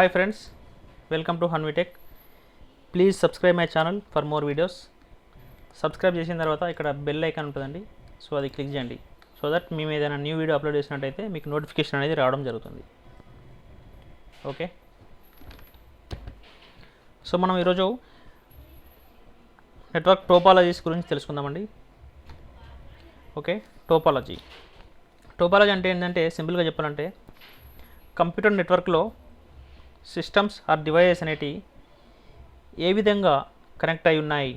Hi friends, welcome to Hanvitech. Please subscribe my channel for more videos. Subscribe చేసిన తర్వాత ఇక్కడ bell icon ఉంటుందండి, so అది click చేయండి. సో దట్ మేము ఏదైనా న్యూ వీడియో అప్లోడ్ చేసినట్టయితే మీకు నోటిఫికేషన్ అనేది రావడం జరుగుతుంది. ఓకే, సో మనం ఈరోజు నెట్వర్క్ టోపాలజీస్ గురించి తెలుసుకుందామండి. ఓకే, టోపాలజీ అంటే ఏంటంటే సింపుల్గా చెప్పాలంటే కంప్యూటర్ నెట్వర్క్లో సిస్టమ్స్ ఆర్ డివైజెస్ అనేటి ఏ విధంగా కనెక్ట్ అయి ఉన్నాయి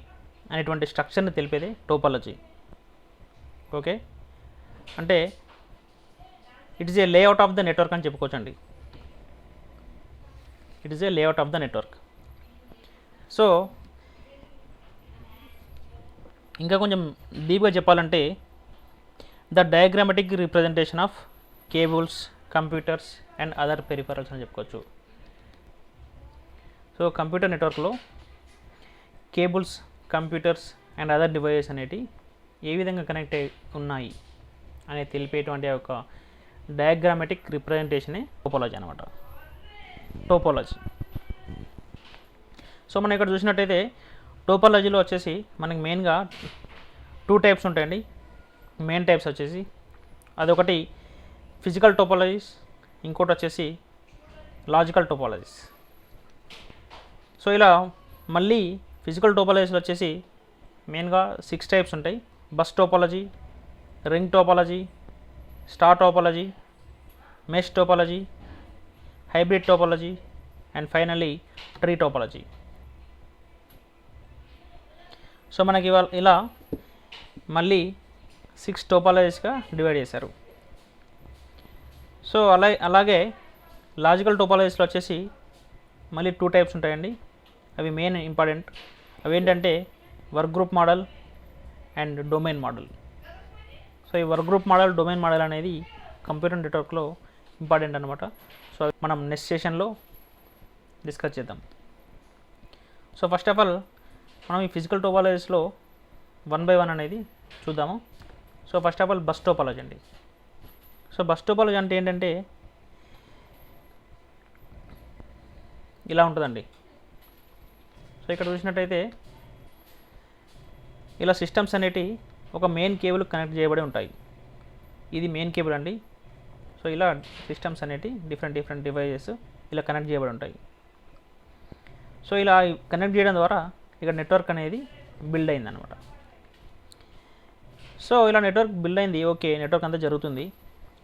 అనేటువంటి స్ట్రక్చర్ని తెలిపేదే టోపాలజీ. ఓకే, అంటే it is a layout of the network అని చెప్పుకోవచ్చండి. It is a layout of the network. So ఇంకా కొంచెం డీప్గా చెప్పాలంటే the diagrammatic representation of cables, computers and other peripherals అని చెప్పుకోవచ్చు. సో కంప్యూటర్ నెట్వర్క్లో cables, computers and other devices అనేవి ఏ విధంగా కనెక్ట్ అయి ఉన్నాయి అనేది తెలిపేటువంటి ఒక డయాగ్రామాటిక్ రిప్రజెంటేషనే టోపాలజీ అనమాట. టోపాలజీ. సో మనం ఇక్కడ చూసినట్టయితే టోపాలజీలో వచ్చేసి మనకి మెయిన్గా 2 టైప్స్ ఉంటాయండి. మెయిన్ టైప్స్ వచ్చేసి అదొకటి ఫిజికల్ టోపాలజీస్, ఇంకోటి వచ్చేసి లాజికల్ టోపాలజీస్. సో ఇలా మళ్ళీ ఫిజికల్ టోపాలజీలో వచ్చేసి మెయిన్గా 6 టైప్స్ ఉంటాయి. Bus topology, ring topology, star topology, mesh topology, hybrid topology and finally tree topology. So మనకి ఇలా మళ్ళీ 6 టోపాలజీస్గా డివైడ్ చేశారు. సో అలాగే లాజికల్ టోపాలజీస్లో వచ్చేసి మళ్ళీ 2 టైప్స్ ఉంటాయండి. అవి మెయిన్ ఇంపార్టెంట్. అవి ఏంటంటే work group model and domain model. So ఈ work group model, domain model అనేది కంప్యూటర్ నెట్వర్క్లో ఇంపార్టెంట్ అనమాట. సో మనం నెక్స్ట్ సెషన్లో డిస్కస్ చేద్దాం. సో ఫస్ట్ ఆఫ్ ఆల్ మనం ఈ ఫిజికల్ టోపాలజీస్లో 1 by 1 అనేది చూద్దాము. So first of all bus topology అండి. సో బస్ టోపాలజీ అంటే ఏంటంటే ఇలా ఉంటుందండి. సో ఇక్కడ చూసినట్టయితే ఇలా సిస్టమ్స్ అనేటివి ఒక మెయిన్ కేబుల్ కనెక్ట్ చేయబడి ఉంటాయి. ఇది మెయిన్ కేబుల్ అండి. సో ఇలా సిస్టమ్స్ అనేటివి డిఫరెంట్ డివైజెస్ ఇలా కనెక్ట్ చేయబడి ఉంటాయి. సో ఇలా కనెక్ట్ చేయడం ద్వారా ఇక్కడ నెట్వర్క్ అనేది బిల్డ్ అయింది అనమాట. సో ఇలా నెట్వర్క్ బిల్డ్ అయింది, ఓకే, నెట్వర్క్ అంతా జరుగుతుంది.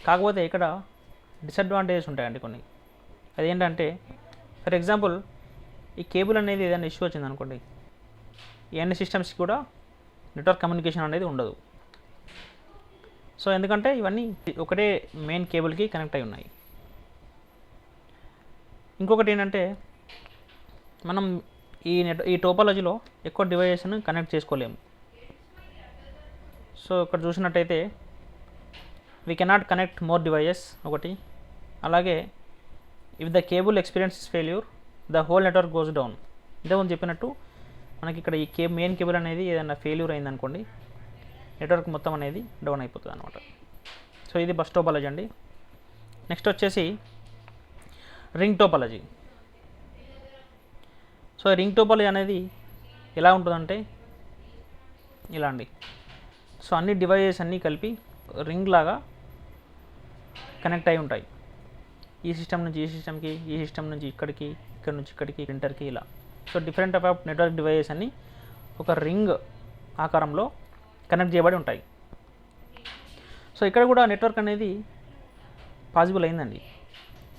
కాకపోతే ఇక్కడ డిసడ్వాంటేజెస్ ఉంటాయండి కొన్ని. అదేంటంటే ఫర్ ఎగ్జాంపుల్ ఈ కేబుల్ అనేది ఏదైనా ఇష్యూ వచ్చింది అనుకోండి, ఈ అన్ని సిస్టమ్స్కి కూడా నెట్వర్క్ కమ్యూనికేషన్ అనేది ఉండదు. సో ఎందుకంటే ఇవన్నీ ఒకటే మెయిన్ కేబుల్కి కనెక్ట్ అయి ఉన్నాయి. ఇంకొకటి ఏంటంటే మనం ఈ టోపాలజీలో ఎక్కువ డివైజెస్ను కనెక్ట్ చేసుకోలేము. సో ఇక్కడ చూసినట్టయితే we cannot connect more devices ఒకటి. అలాగే if the cable experiences failure the whole network goes down. ఇంతకుముందు చెప్పినట్టు మనకి ఇక్కడ ఈ మెయిన్ కేబుల్ అనేది ఏదైనా ఫెయిల్యూర్ అయిందనుకోండి, నెట్వర్క్ మొత్తం అనేది డౌన్ అయిపోతుంది అనమాట. సో ఇది బస్ టోపాలజీ అండి. నెక్స్ట్ వచ్చేసి ring topology. So ring topology అనేది ఎలా ఉంటుందంటే ఇలా అండి. సో అన్ని డివైజెస్ అన్నీ కలిపి రింగ్ లాగా కనెక్ట్ అయి ఉంటాయి. ఈ సిస్టమ్ నుంచి ఈ సిస్టమ్కి, ఈ సిస్టమ్ నుంచి ఇక్కడికి, ఇక్కడ నుంచి ఇక్కడికి, ప్రింటర్కి, ఇలా. So different type of network devices అన్నీ ఒక రింగ్ ఆకారంలో కనెక్ట్ చేయబడి ఉంటాయి. సో ఇక్కడ కూడా నెట్వర్క్ అనేది పాసిబుల్ అయిందండి.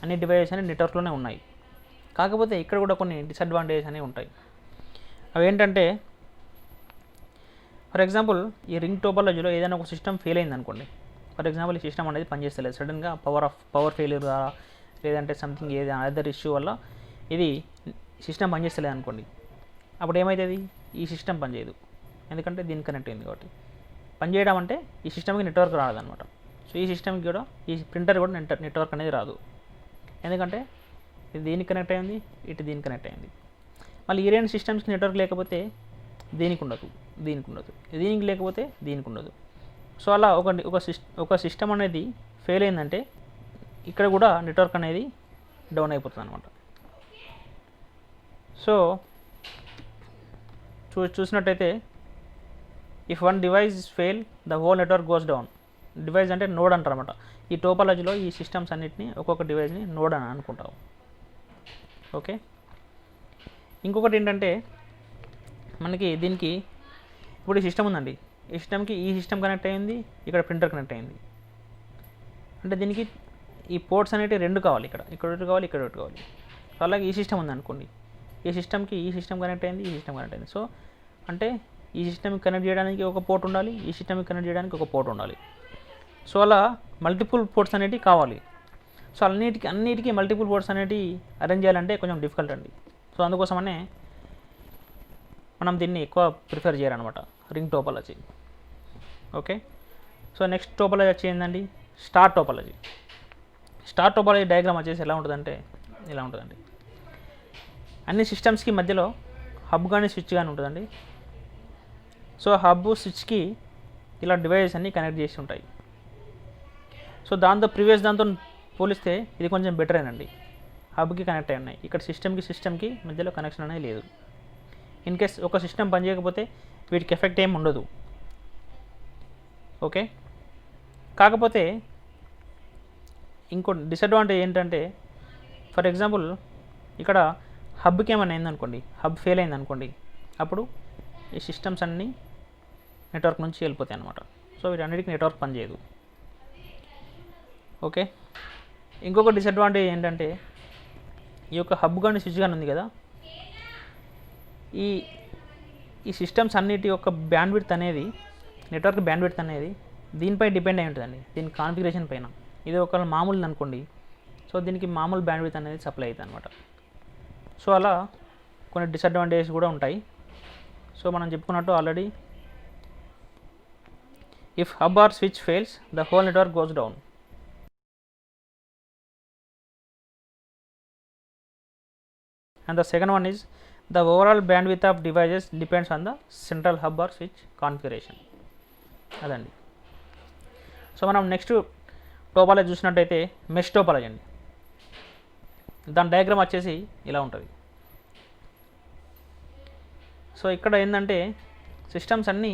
అన్ని డివైజెస్ అనేవి నెట్వర్క్లోనే ఉన్నాయి. కాకపోతే ఇక్కడ కూడా కొన్ని డిసడ్వాంటేజెస్ అనేవి ఉంటాయి. అవి ఏంటంటే ఫర్ ఎగ్జాంపుల్ ఈ రింగ్ టోపాలజీలో ఏదైనా ఒక సిస్టమ్ ఫెయిల్ అయింది అనుకోండి. ఫర్ ఎగ్జాంపుల్ ఈ సిస్టమ్ అనేది పనిచేస్తలేదు, సడన్గా పవర్ ఫెయిల్యూర్ ద్వారా లేదంటే సంథింగ్ ఏదైనా అదర్ ఇష్యూ వల్ల ఇది సిస్టమ్ పనిచేస్తలేదు అనుకోండి. అప్పుడు ఏమవుతుంది, ఈ సిస్టమ్ పనిచేయదు. ఎందుకంటే దీనికి కనెక్ట్ అయింది కాబట్టి. పనిచేయడం అంటే ఈ సిస్టమ్కి నెట్వర్క్ రాదనమాట. సో ఈ సిస్టమ్కి కూడా, ఈ ప్రింటర్ కూడా నెట్వర్క్ అనేది రాదు. ఎందుకంటే ఇది దీనికి కనెక్ట్ అయింది, ఇటు దీనికి కనెక్ట్ అయింది. మళ్ళీ ఈ 2 సిస్టమ్స్కి నెట్వర్క్ లేకపోతే దీనికి ఉండదు, దీనికి ఉండదు, దీనికి లేకపోతే దీనికి ఉండదు. సో అలా ఒక సిస్టమ్ అనేది ఫెయిల్ అయిందంటే ఇక్కడ కూడా నెట్వర్క్ అనేది డౌన్ అయిపోతుంది అనమాట. సో చూసినట్టయితే if one device fail the whole network goes down. Device అంటే నోడ్ అంటారు అనమాట. ఈ టోపాలజీలో ఈ సిస్టమ్స్ అన్నిటిని ఒక్కొక్క డివైస్ని నోడ్ అని అనుకుంటాం. ఓకే, ఇంకొకటి ఏంటంటే మనకి దీనికి ఇప్పుడు ఈ సిస్టమ్ ఉందండి. ఈ సిస్టమ్కి ఈ సిస్టమ్ కనెక్ట్ అయ్యింది, ఇక్కడ ప్రింటర్ కనెక్ట్ అయ్యింది. అంటే దీనికి ఈ పోర్ట్స్ అనేవి రెండు కావాలి, ఇక్కడ ఒకటి కావాలి, ఇక్కడ ఒకటి కావాలి. సో అలాగే ఈ సిస్టమ్ ఉంది అనుకోండి, ఈ సిస్టమ్కి ఈ సిస్టమ్ కనెక్ట్ అయింది, ఈ సిస్టమ్ కనెక్ట్ అయింది. సో అంటే ఈ సిస్టమ్కి కనెక్ట్ చేయడానికి ఒక పోర్ట్ ఉండాలి, ఈ సిస్టమ్కి కనెక్ట్ చేయడానికి ఒక పోర్ట్ ఉండాలి. సో అలా మల్టిపుల్ పోర్ట్స్ అనేవి కావాలి. సో అన్నిటికీ మల్టిపుల్ పోర్ట్స్ అనేవి అరేంజ్ చేయాలంటే కొంచెం డిఫికల్ట్ అండి. సో అందుకోసమనే మనం దీన్ని ఎక్కువ ప్రిఫర్ చేయాలన్నమాట, ring topology. Okay, so next topology వచ్చి ఏంటండి, star topology. Star topology diagram వచ్చేసి ఎలా ఉంటుందంటే ఇలా ఉంటుందండి. అన్ని సిస్టమ్స్కి మధ్యలో హబ్ కానీ స్విచ్ కానీ ఉంటుందండి. సో హబ్ స్విచ్కి ఇలా డివైజెస్ అన్నీ కనెక్ట్ చేసి ఉంటాయి. సో ప్రీవియస్ దాంతో పోలిస్తే ఇది కొంచెం బెటర్ ఏనండి. హబ్కి కనెక్ట్ అయి ఉన్నాయి, ఇక్కడ సిస్టమ్కి మధ్యలో కనెక్షన్ అనేది లేదు. ఇన్ కేస్ ఒక సిస్టమ్ పనిచేయకపోతే వీటికి ఎఫెక్ట్ ఏమి ఉండదు. ఓకే, కాకపోతే ఇంకో డిసడ్వాంటేజ్ ఏంటంటే, ఫర్ ఎగ్జాంపుల్ ఇక్కడ హబ్కి ఏమైనా అయిందనుకోండి, హబ్ ఫెయిల్ అయిందనుకోండి, అప్పుడు ఈ సిస్టమ్స్ అన్నీ నెట్వర్క్ నుంచి వెళ్ళిపోతాయి అన్నమాట. సో వీటన్నిటికీ నెట్వర్క్ పనిచేయదు. ఓకే, ఇంకొక డిసడ్వాంటేజ్ ఏంటంటే, ఈ యొక్క హబ్ కానీ స్విచ్ కానీ ఉంది కదా, ఈ సిస్టమ్స్ అన్నిటి యొక్క బ్యాండ్విడ్త్ అనేది, నెట్వర్క్ బ్యాండ్విడ్త్ అనేది దీనిపై డిపెండ్ అయి ఉంటుందండి, దీని కాన్ఫిగరేషన్ పైన. ఇది ఒక మామూలు అనుకోండి, సో దీనికి మామూలు బ్యాండ్విడ్త్ అనేది సప్లై అవుతుంది అనమాట. సో అలా కొన్ని డిసడ్వాంటేజెస్ కూడా ఉంటాయి. సో మనం చెప్పుకున్నట్టు already, if hub are switch fails the whole network goes down. And the second one is the overall bandwidth of devices depends on the central hub or switch configuration. అదండి. So మనం next topology చూసినట్టయితే mesh topology అండి. దాని diagram వచ్చేసి ఇలా ఉంటుంది. So ఇక్కడ ఏంటంటే సిస్టమ్స్ అన్నీ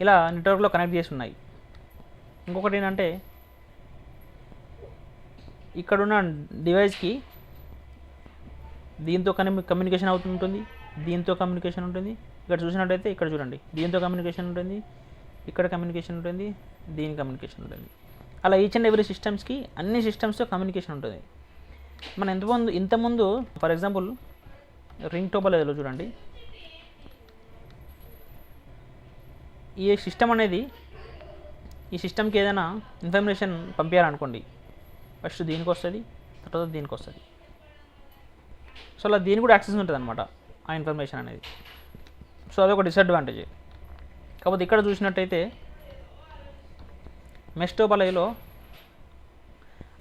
ఇలా నెట్వర్క్లో కనెక్ట్ చేసి ఉన్నాయి. ఇంకొకటి ఏంటంటే ఇక్కడున్న డివైస్కి దీంతో కమ్యూనికేషన్ అవుతుంటుంది, దీంతో కమ్యూనికేషన్ ఉంటుంది. ఇక్కడ చూసినట్టయితే ఇక్కడ చూడండి, దీంతో కమ్యూనికేషన్ ఉంటుంది, ఇక్కడ కమ్యూనికేషన్ ఉంటుంది, దీని కమ్యూనికేషన్ ఉంటుంది. అలా ఈచ్ అండ్ ఎవ్రీ సిస్టమ్స్కి అన్ని సిస్టమ్స్తో కమ్యూనికేషన్ ఉంటుంది. మనం ఇంతకుముందు ఫర్ ఎగ్జాంపుల్ రింగ్ టోపాలజీలో చూడండి, ఈ సిస్టమ్ అనేది ఈ సిస్టమ్కి ఏదైనా ఇన్ఫర్మేషన్ పంపించాలనుకోండి, ఫస్ట్ దీనికి వస్తుంది, తర్వాత దీనికి వస్తుంది. సో అలా దీనికి కూడా యాక్సెస్ ఉంటుంది అనమాట ఆ ఇన్ఫర్మేషన్ అనేది. సో అదొక డిసడ్వాంటేజ్. కాకపోతే ఇక్కడ చూసినట్టయితే మెష్ టోపాలజీలో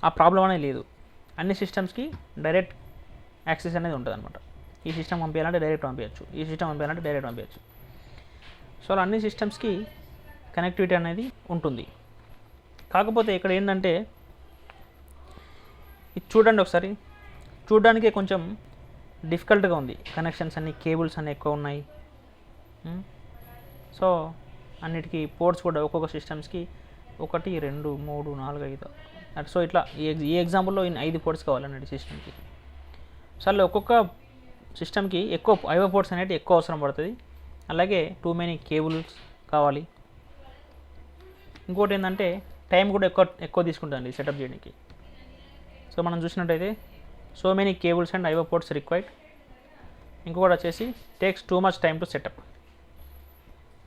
ఆ ప్రాబ్లం అనేది లేదు. అన్ని సిస్టమ్స్కి డైరెక్ట్ యాక్సెస్ అనేది ఉంటుంది అనమాట. ఈ సిస్టమ్ పంపించాలంటే డైరెక్ట్ పంపించచ్చు, ఈ సిస్టమ్ పంపించాలంటే డైరెక్ట్ పంపించచ్చు. సో అలా అన్ని సిస్టమ్స్కి కనెక్టివిటీ అనేది ఉంటుంది. కాకపోతే ఇక్కడ ఏంటంటే ఇది చూడండి ఒకసారి, చూడడానికే కొంచెం డిఫికల్ట్గా ఉంది. కనెక్షన్స్ అన్ని, కేబుల్స్ అన్నీ ఎక్కువ ఉన్నాయి. సో అన్నిటికీ పోర్ట్స్ కూడా ఒక్కొక్క సిస్టమ్స్కి 1 2 3 4 5 అటు. సో ఇట్లా ఈ ఎగ్జాంపుల్లో 5 పోర్ట్స్ కావాలన్నట్టు సిస్టమ్కి. సో అలా ఒక్కొక్క సిస్టమ్కి ఎక్కువ ఐఓ పోర్ట్స్ అనేవి ఎక్కువ అవసరం పడుతుంది. అలాగే టూ మెనీ కేబుల్స్ కావాలి. ఇంకోటి ఏంటంటే టైం కూడా ఎక్కువ తీసుకుంటుంది సెటప్ చేయడానికి. సో మనం చూసినట్టయితే so many cables and IO ports required. ఇంకొకటి వచ్చేసి takes too much time to set up.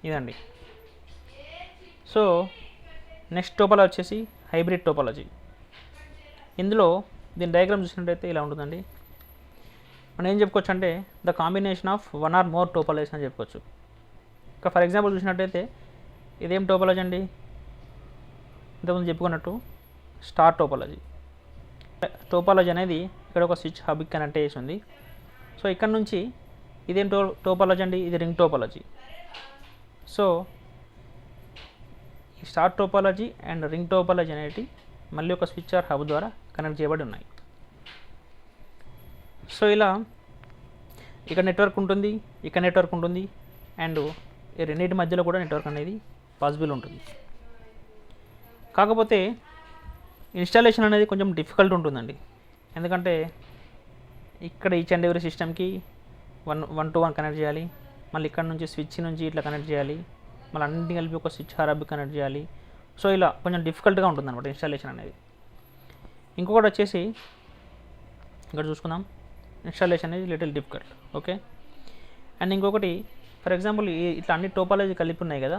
ఇదండి. సో నెక్స్ట్ టోపాలజీ వచ్చేసి హైబ్రిడ్ టోపాలజీ. ఇందులో దీని డయాగ్రామ్ చూసినట్టయితే ఇలా ఉంటుందండి. మనం ఏం చెప్పుకోవచ్చు అంటే the combination of one or more topologies అని చెప్పుకోవచ్చు. ఇంకా ఫర్ ఎగ్జాంపుల్ చూసినట్టయితే ఇదేం టోపాలజీ అండి, ఇంతకుముందు చెప్పుకున్నట్టు స్టార్ టోపాలజీ. టోపాలజీ అనేది ఇక్కడ ఒక స్విచ్ హబ్కి కనెక్ట్ చేసి ఉంది. సో ఇక్కడ నుంచి ఇదేం టోపాలజీ అండి, ఇది రింగ్ టోపాలజీ. సో ఈ star topology and ring topology అనేవి మళ్ళీ ఒక స్విచ్ ఆర్ హబ్ ద్వారా కనెక్ట్ చేయబడి ఉన్నాయి. సో ఇలా ఇక్కడ నెట్వర్క్ ఉంటుంది, ఇక్కడ నెట్వర్క్ ఉంటుంది, అండ్ ఈ రెండింటి మధ్యలో కూడా నెట్వర్క్ అనేది పాసిబుల్ ఉంటుంది. కాకపోతే ఇన్స్టాలేషన్ అనేది కొంచెం డిఫికల్ట్ ఉంటుందండి. ఎందుకంటే ఇక్కడ ఈచ్ అండ్ ఎవరీ సిస్టమ్కి వన్ టు వన్ కనెక్ట్ చేయాలి, మళ్ళీ ఇక్కడ నుంచి స్విచ్ నుంచి ఇట్లా కనెక్ట్ చేయాలి, మళ్ళీ అన్నింటినీ కలిపి ఒక స్విచ్ హబ్ కనెక్ట్ చేయాలి. సో ఇలా కొంచెం డిఫికల్ట్గా ఉంటుంది అనమాట ఇన్స్టాలేషన్ అనేది. ఇంకొకటి వచ్చేసి ఇక్కడ చూసుకుందాం, ఇన్స్టాలేషన్ అనేది లిటిల్ డిఫికల్ట్. ఓకే, అండ్ ఇంకొకటి ఫర్ ఎగ్జాంపుల్ ఇట్లా అన్ని టోపాలజీ కలిపి ఉన్నాయి కదా.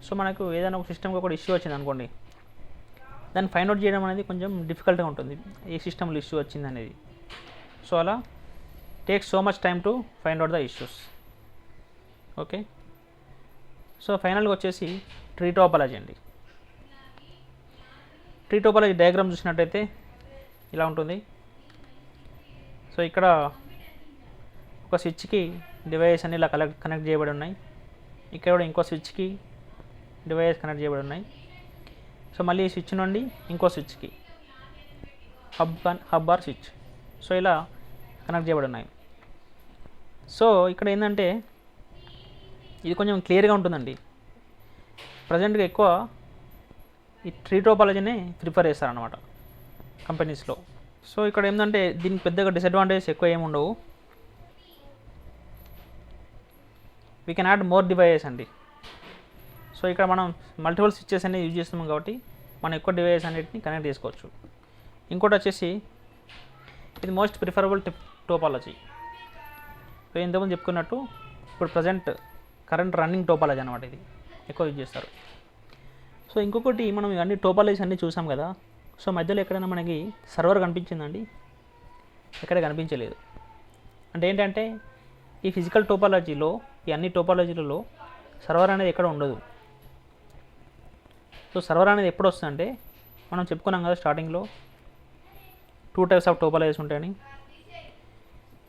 సో మనకు ఏదైనా ఒక సిస్టమ్కి ఒక ఇష్యూ వచ్చింది అనుకోండి, దాన్ని ఫైండ్ అవుట్ చేయడం అనేది కొంచెం డిఫికల్ట్గా ఉంటుంది, ఏ సిస్టమ్లో ఇష్యూ వచ్చింది అనేది. సో అలా takes so much time to find out the issues. Okay, so ఫైనల్గా వచ్చేసి ట్రీ టోపాలజీ అండి. ట్రీ టోపాలజీ డయాగ్రామ్ చూసినట్టయితే ఇలా ఉంటుంది. సో ఇక్కడ ఒక స్విచ్కి డివైస్ అన్ని ఇలా కనెక్ట్ చేయబడి ఉన్నాయి, ఇక్కడ కూడా ఇంకో స్విచ్కి డివైస్ కనెక్ట్ చేయబడి ఉన్నాయి. సో మళ్ళీ ఈ స్విచ్ నుండి ఇంకో స్విచ్కి హబ్ ఆర్ స్విచ్, సో ఇలా కనెక్ట్ చేయబడి ఉన్నాయి. సో ఇక్కడ ఏంటంటే ఇది కొంచెం క్లియర్గా ఉంటుందండి. ప్రజెంట్గా ఎక్కువ ఈ ట్రీ టోపాలజీనే ప్రిఫర్ చేస్తారనమాట కంపెనీస్లో. సో ఇక్కడ ఏంటంటే దీనికి పెద్దగా డిసడ్వాంటేజెస్ ఎక్కువ ఏమి ఉండవు. We can add more devices అండి. సో ఇక్కడ మనం మల్టిపుల్ స్విచ్చెస్ అనేది యూజ్ చేస్తున్నాం కాబట్టి మనం ఎక్కువ డివైజెస్ అన్నిటిని కనెక్ట్ చేసుకోవచ్చు. ఇంకోటి వచ్చేసి ఇది మోస్ట్ ప్రిఫరబుల్ టోపాలజీ. సో ఇంతకుముందు చెప్పుకున్నట్టు ఇప్పుడు కరెంట్ రన్నింగ్ టోపాలజీ అనమాట, ఇది ఎక్కువ యూజ్ చేస్తారు. సో ఇంకొకటి మనం అన్ని టోపాలజీస్ అన్నీ చూసాం కదా. సో మధ్యలో ఎక్కడైనా మనకి సర్వర్ కనిపించిందండి? ఎక్కడ కనిపించలేదు. అంటే ఏంటంటే ఈ ఫిజికల్ టోపాలజీలో, ఈ అన్ని టోపాలజీలలో సర్వర్ అనేది ఎక్కడ ఉండదు. సో సర్వర్ అనేది ఎప్పుడు వస్తుందంటే మనం చెప్పుకున్నాం కదా స్టార్టింగ్లో 2 టైప్స్ ఆఫ్ టోపాలజీస్ ఉంటాయని,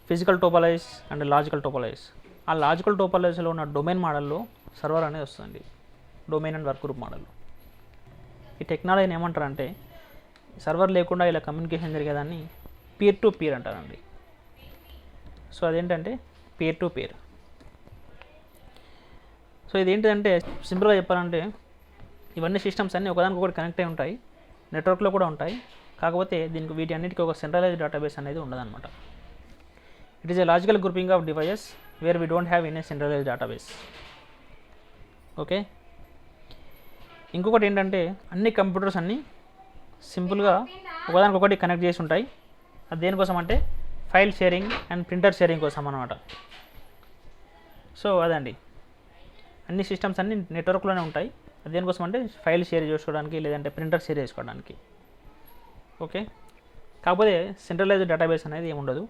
physical topologies and logical topologies. ఆ లాజికల్ టోపాలజీలో ఉన్న డొమైన్ మోడల్లో సర్వర్ అనేది వస్తుంది, domain and work group model. ఈ టెక్నాలజీని ఏమంటారంటే సర్వర్ లేకుండా ఇలా కమ్యూనికేషన్ జరిగేదాన్ని పీర్ టు పీర్ అంటారండి. సో అదేంటంటే పీర్ టు పీర్. సో ఇదేంటిదంటే సింపుల్గా చెప్పాలంటే ఇవన్నీ సిస్టమ్స్ అన్నీ ఒకదానికొకటి కనెక్ట్ అయి ఉంటాయి, నెట్వర్క్లో కూడా ఉంటాయి. కాకపోతే వీటి అన్నిటికీ ఒక సెంట్రలైజ్డ్ డేటాబేస్ అనేది ఉండదన్నమాట. It is a logical grouping of devices where we don't have any centralised database. Okay, ఇంకొకటి ఏంటంటే అన్ని కంప్యూటర్స్ అన్నీ సింపుల్గా ఒకదానికొకటి కనెక్ట్ చేసి ఉంటాయి. అది దేనికోసం అంటే file sharing and printer sharing కోసం అన్నమాట. సో అదండి, అన్ని సిస్టమ్స్ అన్నీ నెట్వర్క్లోనే ఉంటాయి. అది దేనికోసం అంటే ఫైల్ షేర్ చేసుకోవడానికి, లేదంటే ప్రింటర్ షేర్ చేసుకోవడానికి. ఓకే, కాకపోతే సెంట్రలైజ్డ్ డేటాబేస్ అనేది ఏమి ఉండదు.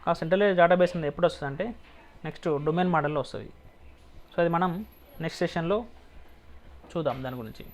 ఆ సెంట్రలైజ్డ్ డేటాబేస్ అనేది ఎప్పుడు వస్తుంది అంటే నెక్స్ట్ డొమైన్ మోడల్లో వస్తుంది. సో అది మనం నెక్స్ట్ సెషన్లో చూద్దాం దాని గురించి.